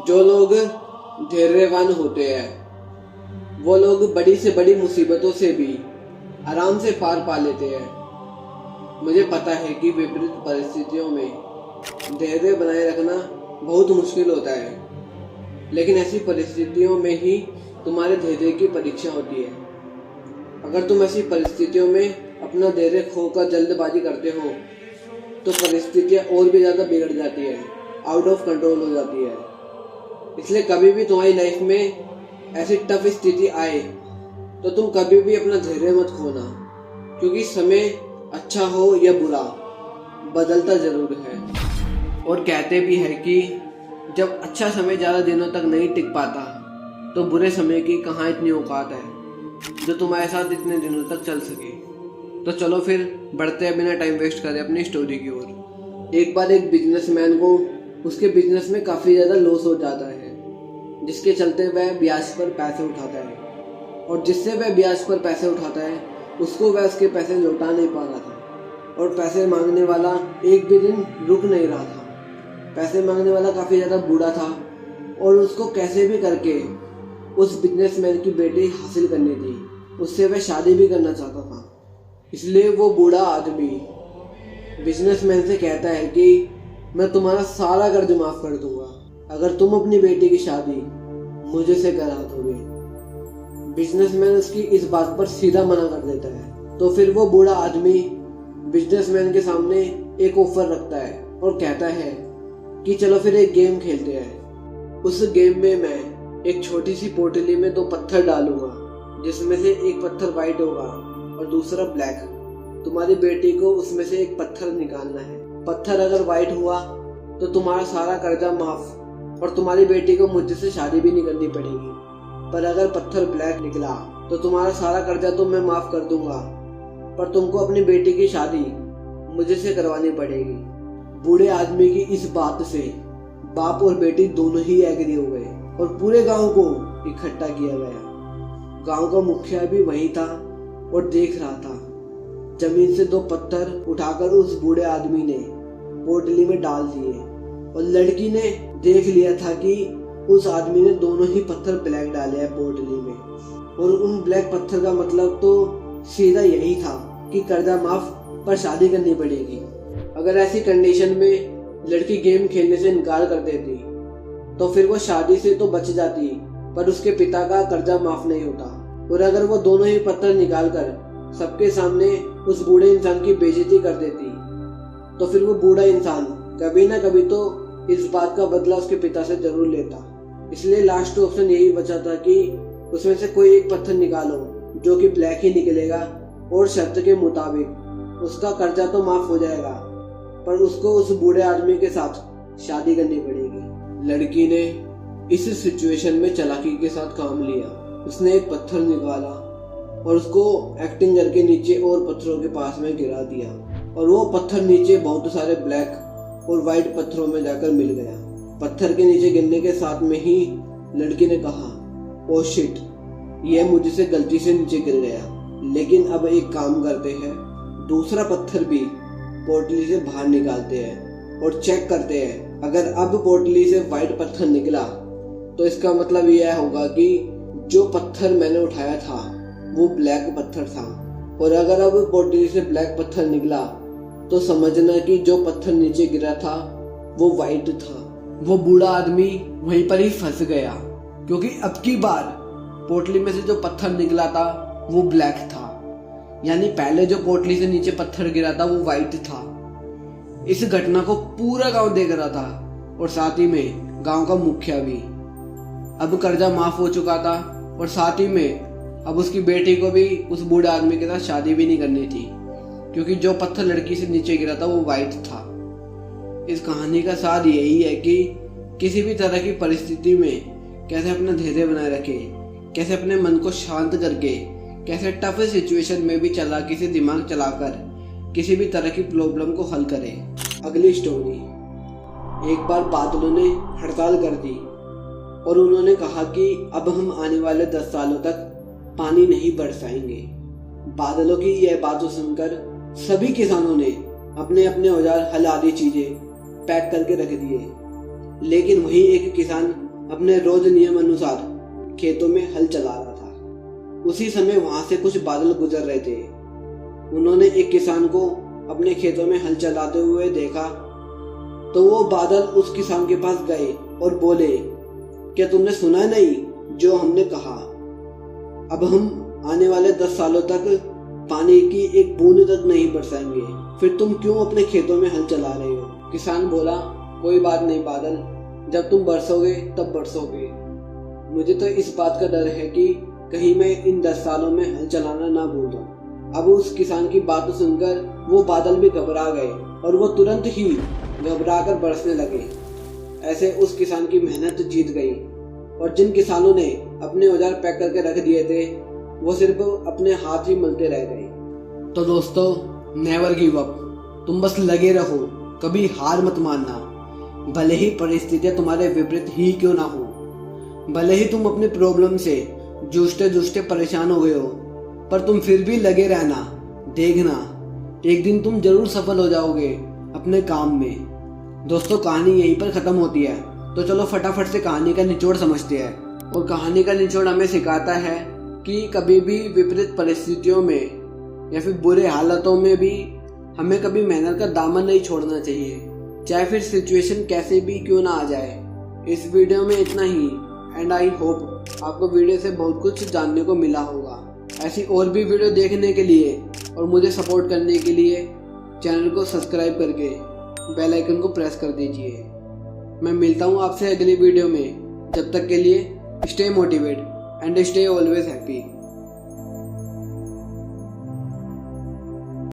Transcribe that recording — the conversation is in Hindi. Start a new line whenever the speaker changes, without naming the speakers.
जो लोग धैर्यवान होते हैं वो लोग बड़ी से बड़ी मुसीबतों से भी आराम से पार पा लेते हैं। मुझे पता है कि विपरीत परिस्थितियों में धैर्य बनाए रखना बहुत मुश्किल होता है, लेकिन ऐसी परिस्थितियों में ही तुम्हारे धैर्य की परीक्षा होती है। अगर तुम ऐसी परिस्थितियों में अपना धैर्य खोकर जल्दबाजी करते हो तो परिस्थितियाँ और भी ज़्यादा बिगड़ जाती है, आउट ऑफ कंट्रोल हो जाती है। इसलिए कभी भी तुम्हारी लाइफ में ऐसी टफ स्थिति आए तो तुम कभी भी अपना धैर्य मत खोना, क्योंकि समय अच्छा हो या बुरा बदलता जरूर है। और कहते भी है कि जब अच्छा समय ज़्यादा दिनों तक नहीं टिक पाता तो बुरे समय की कहाँ इतनी औकात है जो तुम्हारे साथ इतने दिनों तक चल सके। तो चलो फिर बढ़ते हैं बिना टाइम वेस्ट करे अपनी स्टोरी की ओर। एक बार एक बिजनेसमैन को उसके बिजनेस में काफ़ी ज़्यादा लॉस हो जाता है, जिसके चलते वह ब्याज पर पैसे उठाता है, और जिससे वह ब्याज पर पैसे उठाता है उसको वह उसके पैसे लौटा नहीं पा रहा था, और पैसे मांगने वाला एक भी दिन रुक नहीं रहा था। पैसे मांगने वाला काफ़ी ज़्यादा बूढ़ा था और उसको कैसे भी करके उस बिजनेसमैन की बेटी हासिल करनी थी, उससे वह शादी भी करना चाहता था। इसलिए वो बूढ़ा आदमी बिजनेसमैन से कहता है कि मैं तुम्हारा सारा कर्ज माफ़ कर दूंगा अगर तुम अपनी बेटी की शादी मुझे से करा दोगे। बिजनेसमैन उसकी इस बात पर सीधा मना कर देता है। तो फिर वो बूढ़ा आदमी बिजनेसमैन के सामने एक ऑफर रखता है और कहता है कि चलो फिर एक गेम खेलते हैं। उस गेम में मैं एक छोटी सी पोटली में 2 पत्थर डालूंगा, जिसमें से एक पत्थर वाइट होगा और दूसरा ब्लैक। तुम्हारी बेटी को उसमें से एक पत्थर निकालना है। पत्थर अगर वाइट हुआ तो तुम्हारा सारा कर्जा माफ और तुम्हारी बेटी को मुझसे शादी भी नहीं करनी पड़ेगी। पर अगर पत्थर ब्लैक निकला तो तुम्हारा सारा कर्जा तो मैं माफ कर दूंगा, पर तुमको अपनी बेटी की शादी मुझे से करवानी पड़ेगी। बूढ़े आदमी की इस बात से बाप और बेटी दोनों ही एग्री हो गए और पूरे गांव को इकट्ठा किया गया। गांव का मुखिया भी वहीं था और देख रहा था। जमीन से 2 पत्थर उठाकर उस बूढ़े आदमी ने पोटली में डाल दिए, और लड़की ने देख लिया था कि उस आदमी ने दोनों ही पत्थर ब्लैक डाले हैं पोटली में, और उन ब्लैक पत्थर का मतलब तो सीधा यही था कि कर्जा माफ पर शादी करनी पड़ेगी। अगर ऐसी कंडीशन में लड़की गेम खेलने से इनकार कर देती तो फिर वो शादी से तो बच जाती, पर उसके पिता का कर्जा माफ नहीं होता। और अगर वो दोनों ही पत्थर निकाल कर सबके सामने उस बूढ़े इंसान की बेइज्जती कर देती तो फिर वो बूढ़ा इंसान कभी ना कभी तो इस बात का बदला उसके पिता से जरूर लेता। इसलिए लास्ट ऑप्शन यही बचा था कि उसमें से कोई एक पत्थर निकालो जो कि ब्लैक ही निकलेगा, और शर्त के मुताबिक उसका कर्जा तो माफ हो जाएगा, पर उसको उस बूढ़े आदमी के साथ शादी करनी पड़ेगी। लड़की ने इस सिचुएशन में चालाकी के साथ काम लिया। उसने एक पत्थर निकाला और उसको एक्टिंग करके नीचे और पत्थरों के पास में गिरा दिया, और वो पत्थर नीचे बहुत सारे ब्लैक और वाइट पत्थरों में जाकर मिल गया। पत्थर के नीचे गिरने के साथ में ही लड़की ने कहा, ओ शिट, यह मुझसे गलती से नीचे गिर गया। लेकिन अब एक काम करते हैं, दूसरा पत्थर भी पोटली से बाहर निकालते हैं और चेक करते हैं। अगर अब पोटली से वाइट पत्थर निकला तो इसका मतलब यह होगा कि जो पत्थर मैंने उठाया था वो ब्लैक पत्थर था, और अगर अब पोटली से ब्लैक पत्थर निकला तो समझना कि जो पत्थर नीचे गिरा था वो वाइट था। वो बूढ़ा आदमी वहीं पर ही फंस गया, क्योंकि अब की बार पोटली में से जो पत्थर निकला था वो ब्लैक था, यानी पहले जो पोटली से नीचे पत्थर गिरा था वो वाइट था। इस घटना को पूरा गांव देख रहा था, और साथ ही में गांव का मुखिया भी। अब कर्जा माफ हो चुका था, और साथ ही में अब उसकी बेटी को भी उस बूढ़े आदमी के साथ शादी भी नहीं करनी थी, क्योंकि जो पत्थर लड़की से नीचे गिरा था वो वाइट था। इस कहानी का सार यही है कि किसी भी तरह की परिस्थिति में कैसे अपना धैर्य बनाए रखें, कैसे अपने मन को शांत करके, कैसे टफ सिचुएशन में भी चालाकी से दिमाग चलाकर किसी भी तरह की प्रॉब्लम को हल करें। अगली स्टोरी। एक बार बादलों ने हड़ताल कर दी और उन्होंने कहा कि अब हम आने वाले 10 सालों तक पानी नहीं बरसाएंगे। बादलों की यह बात सुनकर सभी किसानों ने अपने अपने औजार, हल आदि चीजें पैक करके रख दिए। लेकिन वहीं एक किसान अपने रोज नियम अनुसार खेतों में हल चला रहा था। उसी समय वहां से कुछ बादल गुजर रहे थे। उन्होंने एक किसान को अपने खेतों में हल चलाते हुए देखा तो वो बादल उस किसान के पास गए और बोले, क्या तुमने सुना नहीं जो हमने कहा? अब हम आने वाले 10 सालों तक पानी की एक बूंद तक नहीं बरसाएंगे, फिर तुम क्यों अपने खेतों में हल चला रहे हो? किसान बोला, कोई बात नहीं बादल, जब तुम बरसोगे तब बरसोगे। मुझे तो इस बात का डर है कि कहीं मैं इन 10 सालों में हल चलाना ना भूल जाऊं। अब उस किसान की बात सुनकर वो बादल भी घबरा गए और वो तुरंत ही घबराकर बरसने लगे। ऐसे उस किसान की मेहनत जीत गई और जिन किसानों ने अपने औजार पैक करके रख दिए थे वो सिर्फ अपने हाथ ही मलते रह गए। तो दोस्तों, नेवर गिव अप। तुम बस लगे रहो, कभी हार मत मानना। भले ही परिस्थितियां तुम्हारे विपरीत ही क्यों ना हो, भले ही तुम अपनी प्रॉब्लम से जूझते जूझते परेशान हो गए हो, पर तुम फिर भी लगे रहना। देखना, एक दिन तुम जरूर सफल हो जाओगे अपने काम में। दोस्तों, कहानी यहीं पर खत्म होती है, तो चलो फटाफट से कहानी का निचोड़ समझते हैं। और कहानी का निचोड़ हमें सिखाता है कि कभी भी विपरीत परिस्थितियों में या फिर बुरे हालातों में भी हमें कभी मेहनत का दामन नहीं छोड़ना चाहिए, चाहे फिर सिचुएशन कैसे भी क्यों ना आ जाए। इस वीडियो में इतना ही, एंड आई होप आपको वीडियो से बहुत कुछ जानने को मिला होगा। ऐसी और भी वीडियो देखने के लिए और मुझे सपोर्ट करने के लिए चैनल को सब्सक्राइब करके बेल आइकन को प्रेस कर दीजिए। मैं मिलता हूँ आपसे अगली वीडियो में। जब तक के लिए stay motivate and stay always happy.